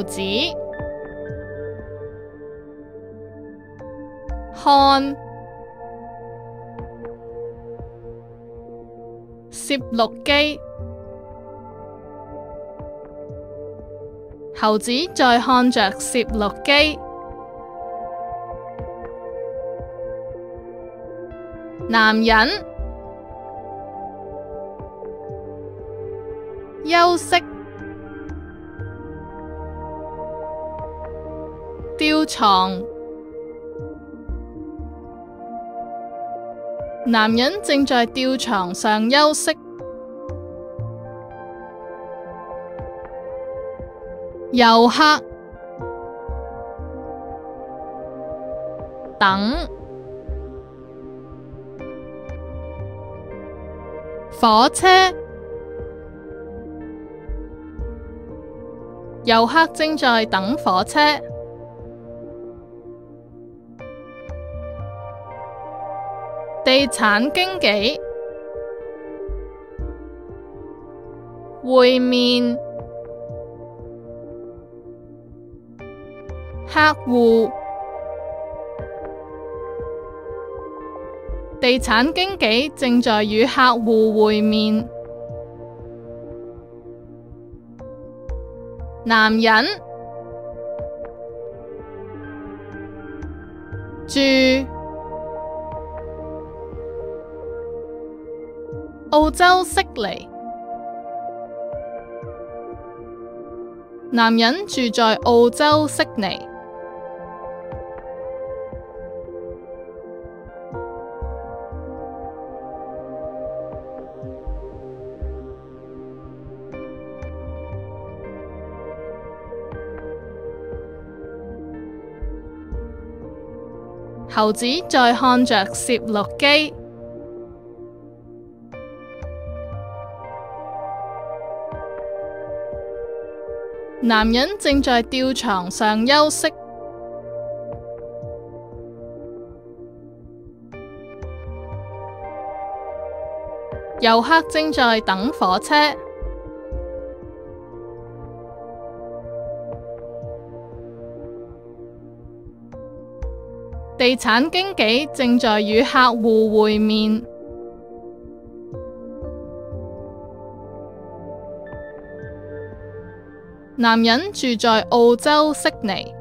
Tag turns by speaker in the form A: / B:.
A: 猴子。看，攝錄機。猴子在看着攝錄機。男人，休息，吊床。男人正在吊床上休息。遊客，等。火車，遊客正在等火車。地產經紀，會面。客戶，地產經紀正在與客戶會面。男人，住。澳洲悉尼，男人住在澳洲悉尼。猴子在看着攝錄機。男人正在吊床上休息。遊客正在等火車。地產經紀正在與客戶會面。男人住在澳洲悉尼。